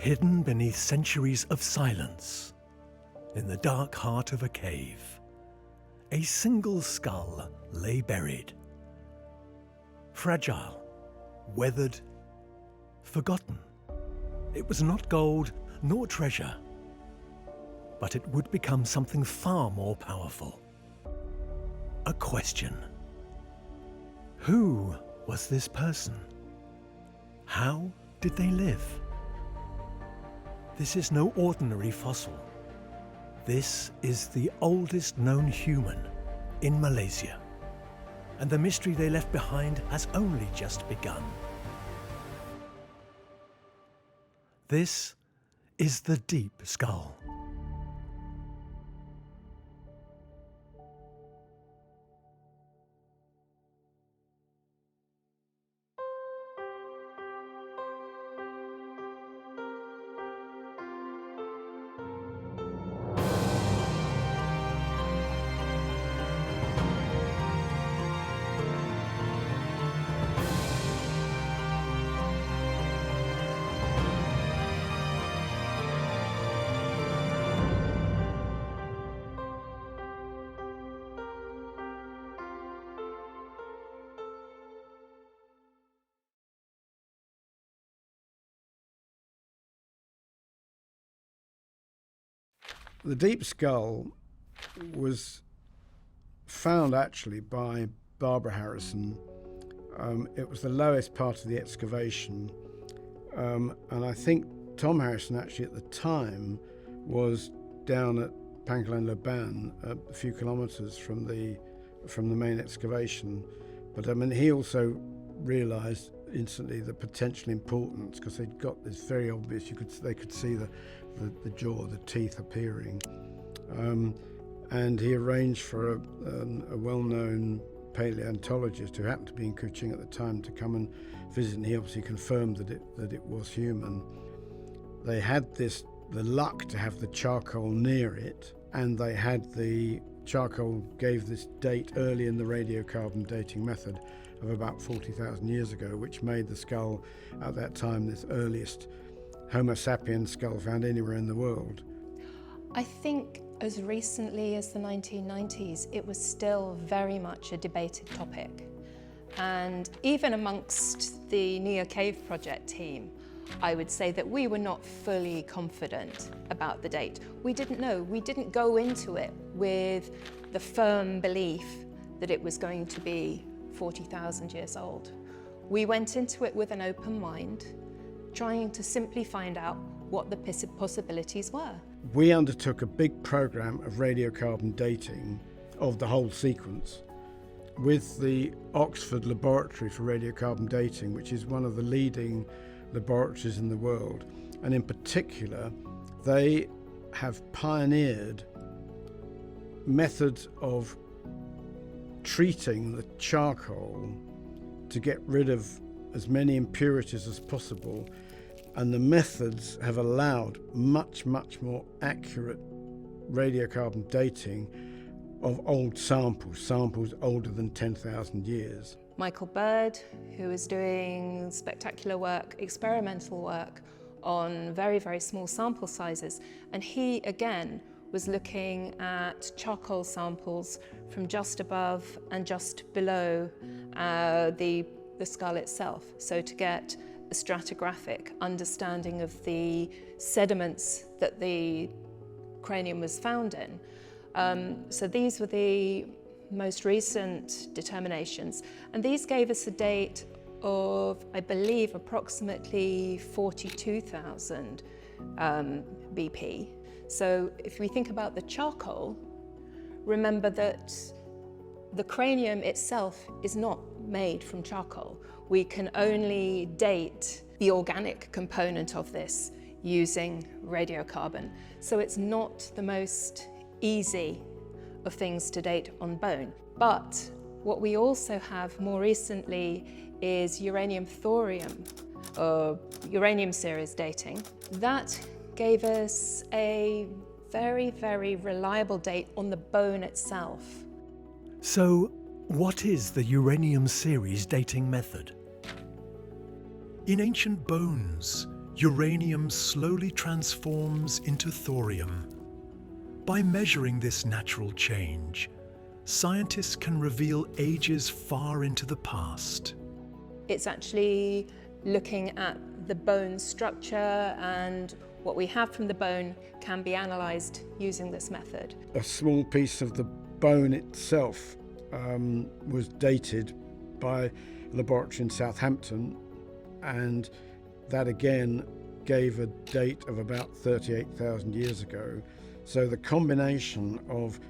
Hidden beneath centuries of silence, in the dark heart of a cave, a single skull lay buried. Fragile, weathered, forgotten. It was not gold nor treasure, but it would become something far more powerful. A question. Who was this person? How did they live? This is no ordinary fossil. This is the oldest known human in Malaysia, and the mystery they left behind has only just begun. This is the Deep Skull. The Deep Skull was found actually by Barbara Harrison. It was the lowest part of the excavation, and I think Tom Harrison actually at the time was down at Pangkalon Laban, a few kilometres from the main excavation. But I mean, he also realised instantly the potential importance, because they'd got this very obvious. They could see the jaw, the teeth appearing, and he arranged for a well-known paleontologist who happened to be in Kuching at the time to come and visit, and he obviously confirmed that it was human. They had the luck to have the charcoal near it, and they had the charcoal gave this date early in the radiocarbon dating method of about 40,000 years ago, which made the skull at that time this earliest Homo sapiens skull found anywhere in the world. I think as recently as the 1990s, it was still very much a debated topic. And even amongst the Niah Cave Project team, I would say that we were not fully confident about the date. We didn't know. We didn't go into it with the firm belief that it was going to be 40,000 years old. We went into it with an open mind, trying to simply find out what the possibilities were. We undertook a big program of radiocarbon dating of the whole sequence with the Oxford Laboratory for Radiocarbon Dating, which is one of the leading laboratories in the world. And in particular, they have pioneered methods of treating the charcoal to get rid of as many impurities as possible, and the methods have allowed much more accurate radiocarbon dating of old samples older than 10,000 years. Michael Bird, who is doing spectacular work, experimental work on very small sample sizes, and he again was looking at charcoal samples from just above and just below the skull itself, so to get a stratigraphic understanding of the sediments that the cranium was found in. So these were the most recent determinations, and these gave us a date of, I believe, approximately 42,000 BP. So if we think about the charcoal, remember that the cranium itself is not made from charcoal. We can only date the organic component of this using radiocarbon. So it's not the most easy of things to date on bone. But what we also have more recently is uranium-thorium, or uranium series dating. That gave us a very reliable date on the bone itself. So, what is the uranium series dating method? In ancient bones, uranium slowly transforms into thorium. By measuring this natural change, scientists can reveal ages far into the past. It's actually looking at the bone structure, and what we have from the bone can be analysed using this method. A small piece of the bone itself was dated by a laboratory in Southampton, and that again gave a date of about 38,000 years ago. So the combination of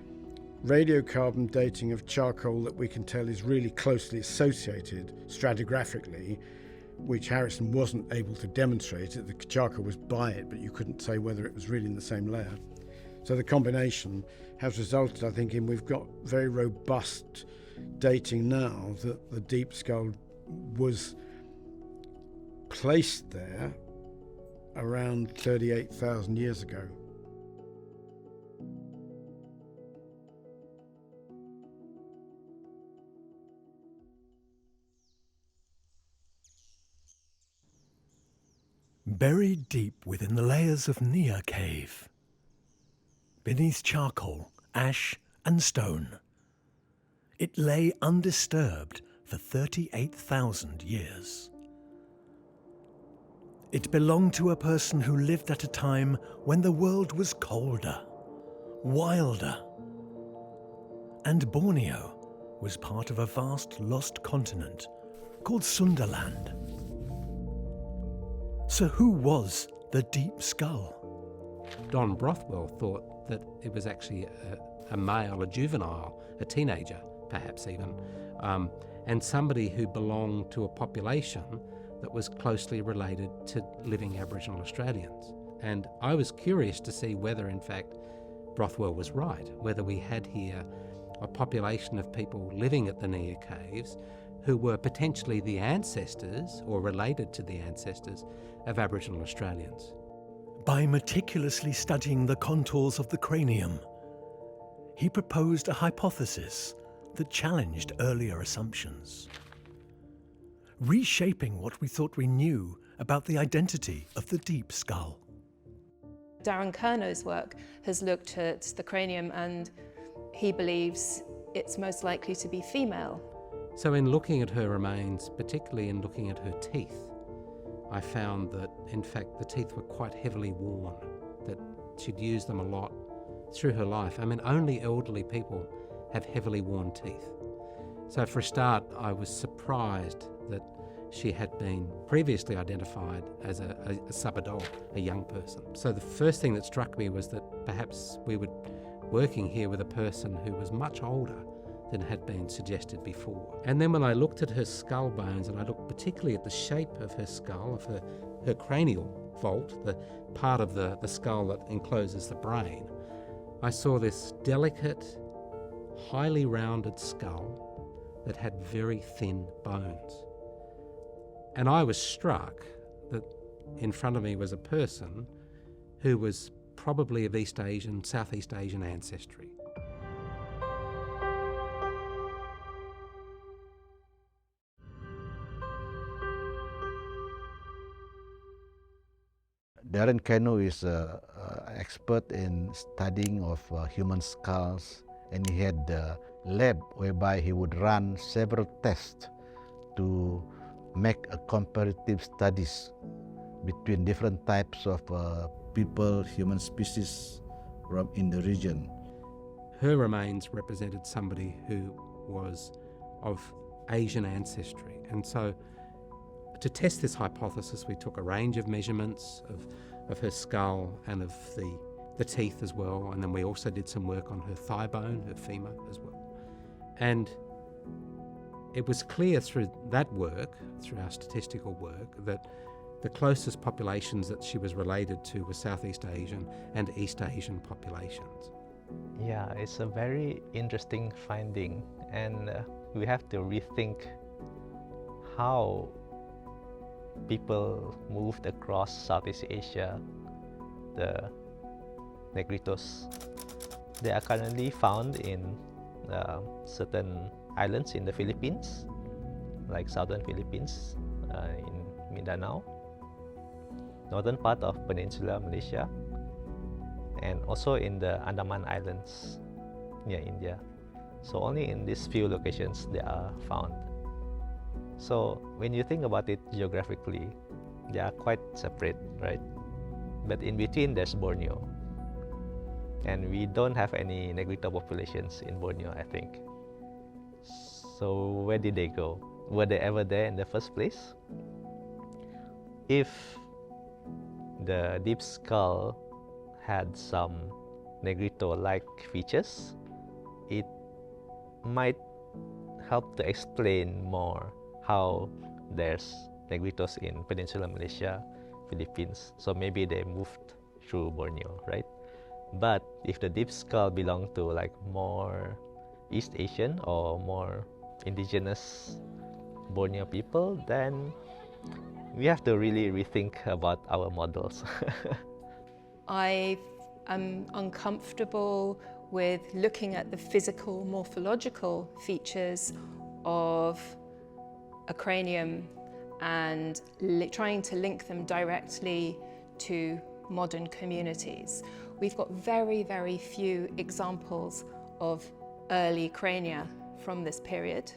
radiocarbon dating of charcoal that we can tell is really closely associated stratigraphically, which Harrison wasn't able to demonstrate. The charcoal was by it, but you couldn't say whether it was really in the same layer. So the combination has resulted, I think, in we've got very robust dating now that the deep skull was placed there around 38,000 years ago. Buried deep within the layers of Niah cave, beneath charcoal, ash and stone, it lay undisturbed for 38,000 years. It belonged to a person who lived at a time when the world was colder, wilder, and Borneo was part of a vast lost continent called Sundaland. So who was the Deep Skull? Don Brothwell thought that it was actually a male, a juvenile, a teenager perhaps even, and somebody who belonged to a population that was closely related to living Aboriginal Australians. And I was curious to see whether in fact Brothwell was right, whether we had here a population of people living at the Niah caves who were potentially the ancestors or related to the ancestors of Aboriginal Australians. By meticulously studying the contours of the cranium, he proposed a hypothesis that challenged earlier assumptions, reshaping what we thought we knew about the identity of the Deep Skull. Darren Kernow's work has looked at the cranium, and he believes it's most likely to be female. So in looking at her remains, particularly in looking at her teeth, I found that in fact the teeth were quite heavily worn, that she'd used them a lot through her life. I mean, only elderly people have heavily worn teeth. So for a start, I was surprised that she had been previously identified as a sub-adult, a young person. So the first thing that struck me was that perhaps we were working here with a person who was much older than had been suggested before. And then when I looked at her skull bones, and I looked particularly at the shape of her skull, of her cranial vault, the part of the skull that encloses the brain, I saw this delicate, highly rounded skull that had very thin bones. And I was struck that in front of me was a person who was probably of East Asian, Southeast Asian ancestry. Darren Keno is an expert in studying of human skulls, and he had a lab whereby he would run several tests to make a comparative studies between different types of people, human species from in the region. Her remains represented somebody who was of Asian ancestry, and so to test this hypothesis we took a range of measurements of her skull and of the teeth as well, and then we also did some work on her thigh bone, her femur as well. And it was clear through that work, through our statistical work, that the closest populations that she was related to were Southeast Asian and East Asian populations. Yeah, it's a very interesting finding, and we have to rethink how people moved across Southeast Asia, the Negritos. They are currently found in certain islands in the Philippines, like southern Philippines, in Mindanao. northern part of Peninsular Malaysia, and also in the Andaman Islands near India. So only in these few locations they are found. So when you think about it geographically, they are quite separate, right? But in between there's Borneo. And we don't have any Negrito populations in Borneo, I think. So where did they go? Were they ever there in the first place? If the deep skull had some Negrito-like features, it might help to explain more how there's Negritos in Peninsular Malaysia, Philippines. So maybe they moved through Borneo, right? But if the deep skull belonged to like more East Asian or more indigenous Borneo people, then we have to really rethink about our models. I am uncomfortable with looking at the physical morphological features of a cranium and trying to link them directly to modern communities. We've got very, very few examples of early crania from this period.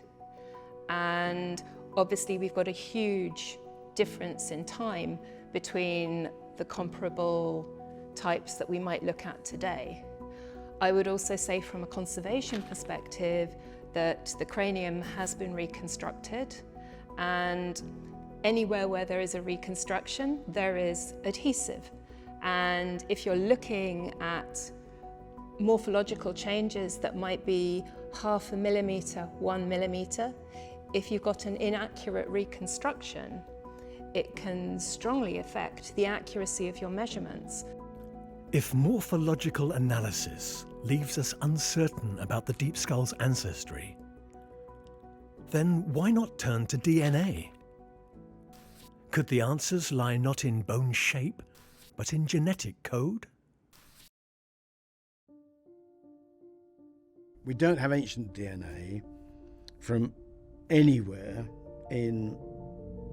And obviously we've got a huge difference in time between the comparable types that we might look at today. I would also say from a conservation perspective that the cranium has been reconstructed, and anywhere where there is a reconstruction, there is adhesive. And if you're looking at morphological changes that might be 0.5 millimeter, 1 millimeter, if you've got an inaccurate reconstruction, it can strongly affect the accuracy of your measurements. If morphological analysis leaves us uncertain about the deep skull's ancestry, then why not turn to DNA? Could the answers lie not in bone shape, but in genetic code? We don't have ancient DNA from anywhere in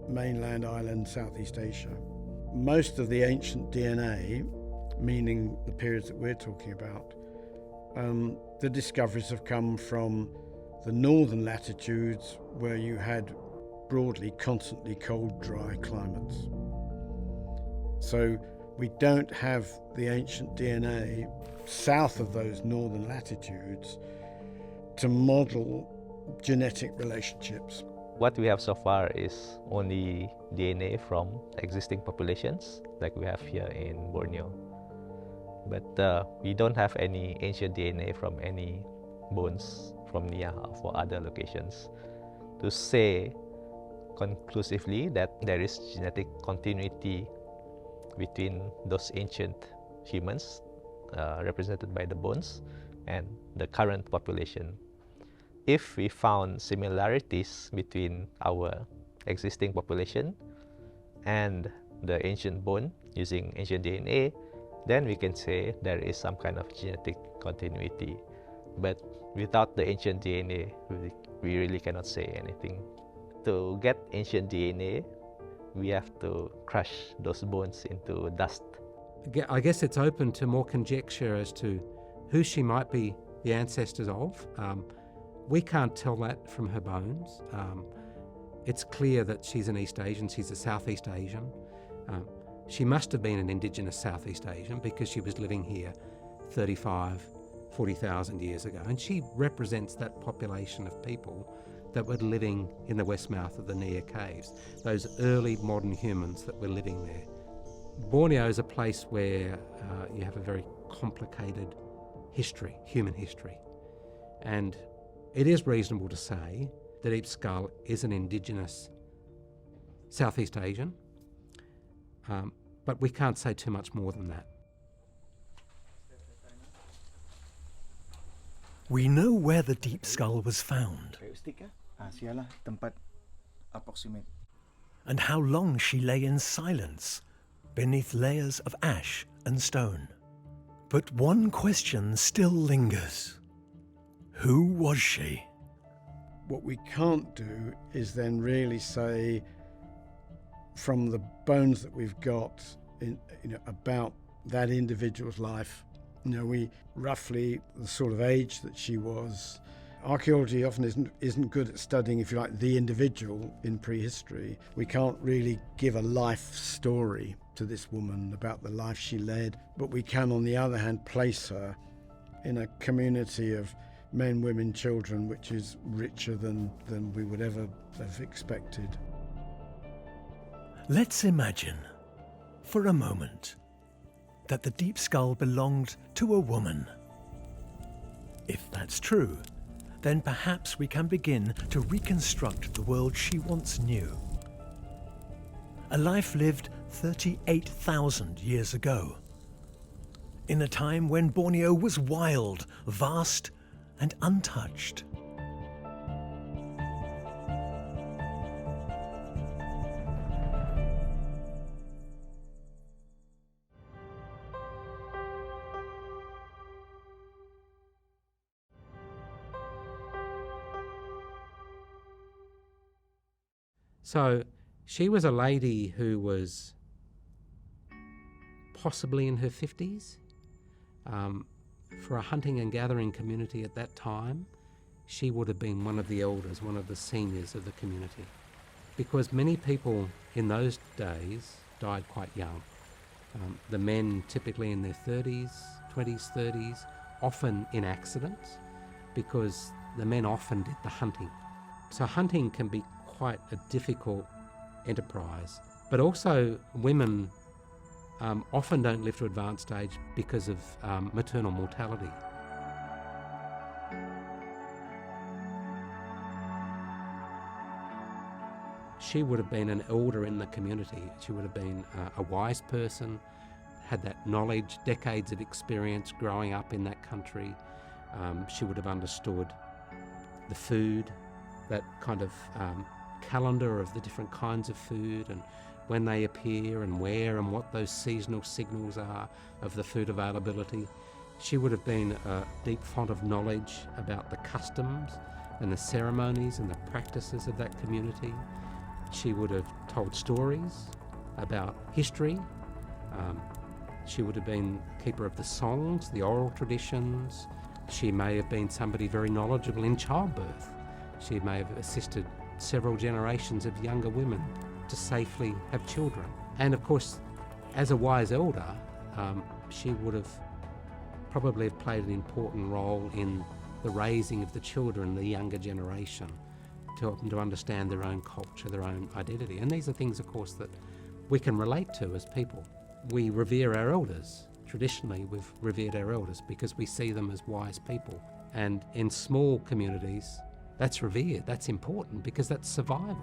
mainland island Southeast Asia. Most of the ancient DNA, meaning the periods that we're talking about, the discoveries have come from the northern latitudes where you had broadly constantly cold, dry climates. So we don't have the ancient DNA south of those northern latitudes to model genetic relationships. What we have so far is only DNA from existing populations, like we have here in Borneo. But we don't have any ancient DNA from any bones from Niah or for other locations to say conclusively that there is genetic continuity between those ancient humans represented by the bones and the current population. If we found similarities between our existing population and the ancient bone using ancient DNA, then we can say there is some kind of genetic continuity. But without the ancient DNA, we really cannot say anything. To get ancient DNA, we have to crush those bones into dust. I guess it's open to more conjecture as to who she might be the ancestors of. We can't tell that from her bones. It's clear that she's an East Asian, she's a Southeast Asian. She must have been an indigenous Southeast Asian because she was living here 40,000 years ago. And she represents that population of people that were living in the west mouth of the Niah caves, those early modern humans that were living there. Borneo is a place where you have a very complicated history, human history. And it is reasonable to say the deep skull is an indigenous Southeast Asian, but we can't say too much more than that. We know where the deep skull was found and how long she lay in silence beneath layers of ash and stone. But one question still lingers. Who was she? What we can't do is then really say from the bones that we've got about that individual's life. We roughly the sort of age that she was. Archaeology often isn't good at studying, if you like, the individual in prehistory. We can't really give a life story to this woman about the life she led, but we can, on the other hand, place her in a community of men, women, children, which is richer than we would ever have expected. Let's imagine, for a moment, that the deep skull belonged to a woman. If that's true, then perhaps we can begin to reconstruct the world she once knew. A life lived 38,000 years ago, in a time when Borneo was wild, vast, and untouched. So she was a lady who was possibly in her 50s. For a hunting and gathering community at that time, she would have been one of the elders, one of the seniors of the community. Because many people in those days died quite young. The men typically in their 30s, 20s, 30s, often in accidents, because the men often did the hunting. So hunting can be quite a difficult enterprise. But also women often don't live to advanced age because of maternal mortality. She would have been an elder in the community. She would have been a wise person, had that knowledge, decades of experience growing up in that country. She would have understood the food, that kind of calendar of the different kinds of food and when they appear and where and what those seasonal signals are of the food availability. She would have been a deep font of knowledge about the customs and the ceremonies and the practices of that community. She would have told stories about history. She would have been keeper of the songs, the oral traditions. She may have been somebody very knowledgeable in childbirth. She may have assisted several generations of younger women to safely have children. And of course, as a wise elder, she would have probably played an important role in the raising of the children, the younger generation, to help them to understand their own culture, their own identity. And these are things, of course, that we can relate to as people. We revere our elders. Traditionally, we've revered our elders because we see them as wise people. And in small communities, that's revered, that's important, because that's survival.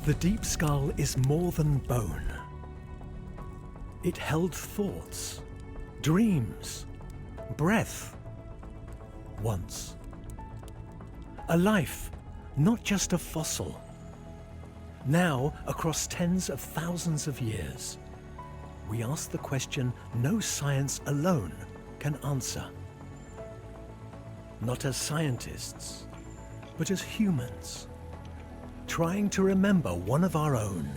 The deep skull is more than bone. It held thoughts, dreams, breath, once. A life, not just a fossil. Now, across tens of thousands of years, we ask the question no science alone can answer. Not as scientists, but as humans, trying to remember one of our own.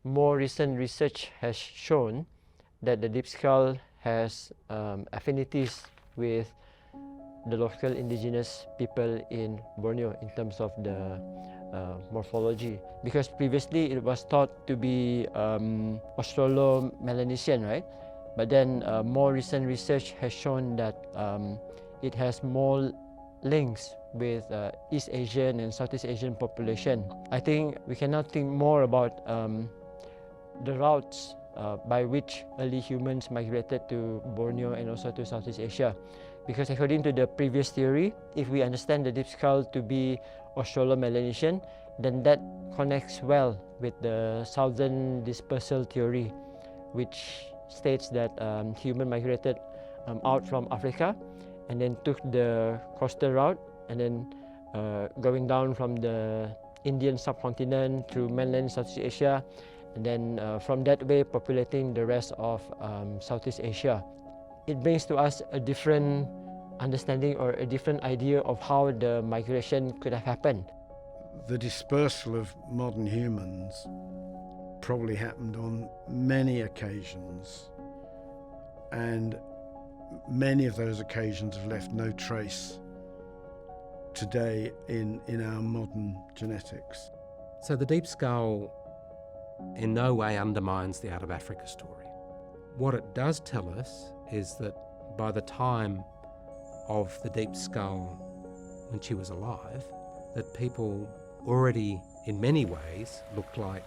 More recent research has shown that the deep skull has affinities with the local indigenous people in Borneo in terms of the morphology. Because previously it was thought to be Australo-Melanesian, right? But then more recent research has shown that it has more links with East Asian and Southeast Asian population. I think we can now think more about the routes by which early humans migrated to Borneo and also to Southeast Asia. Because according to the previous theory, if we understand the deep skull to be Australo-Melanesian, then that connects well with the southern dispersal theory, which states that human migrated out from Africa and then took the coastal route and then going down from the Indian subcontinent through mainland Southeast Asia, and then from that way populating the rest of Southeast Asia. It brings to us a different understanding or a different idea of how the migration could have happened. The dispersal of modern humans probably happened on many occasions, and many of those occasions have left no trace today in our modern genetics. So the deep skull in no way undermines the Out of Africa story. What it does tell us is that by the time of the deep skull, when she was alive, that people already in many ways looked like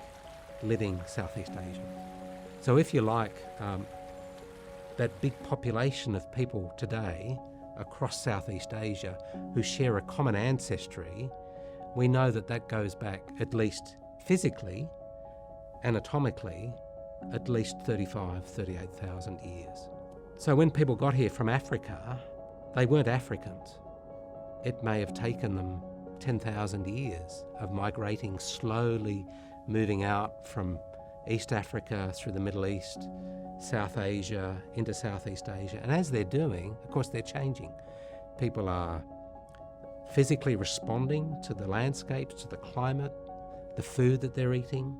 living Southeast Asians. So if you like, that big population of people today across Southeast Asia who share a common ancestry, we know that that goes back at least physically, anatomically, at least 38,000 years. So when people got here from Africa, they weren't Africans. It may have taken them 10,000 years of migrating, slowly moving out from East Africa through the Middle East, South Asia, into Southeast Asia. And as they're doing, of course, they're changing. People are physically responding to the landscapes, to the climate, the food that they're eating.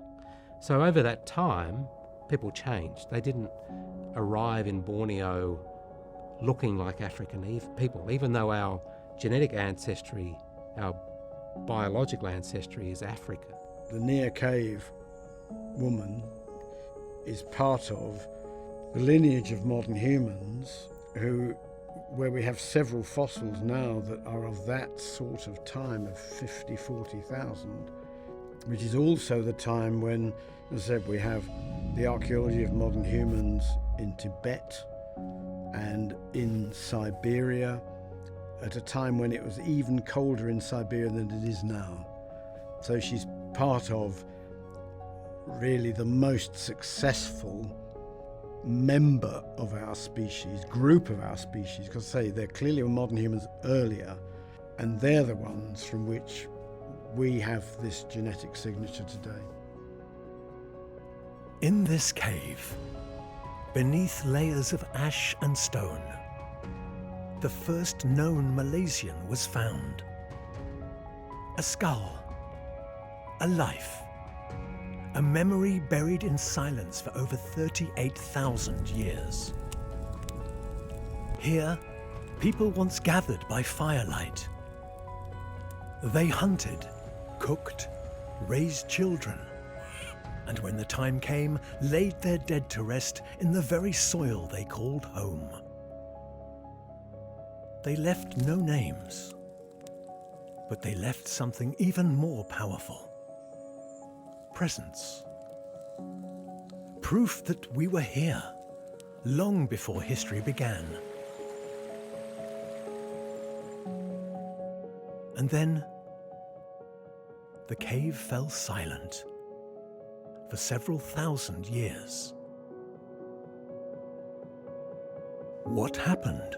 So over that time, people changed. They didn't arrive in Borneo looking like African people, even though our genetic ancestry, our biological ancestry is Africa. The Niah cave woman is part of the lineage of modern humans where we have several fossils now that are of that sort of time of 50, 40,000, which is also the time when, as I said, we have the archaeology of modern humans in Tibet and in Siberia, at a time when it was even colder in Siberia than it is now. So she's part of really the most successful member of our species, group of our species, because say there clearly were modern humans earlier, and they're the ones from which we have this genetic signature today. In this cave, beneath layers of ash and stone, the first known Malaysian was found. A skull, a life, a memory buried in silence for over 38,000 years. Here, people once gathered by firelight. They hunted, cooked, raised children, and when the time came, laid their dead to rest in the very soil they called home. They left no names, but they left something even more powerful. Presence. Proof that we were here, long before history began. And then, the cave fell silent for several thousand years. What happened?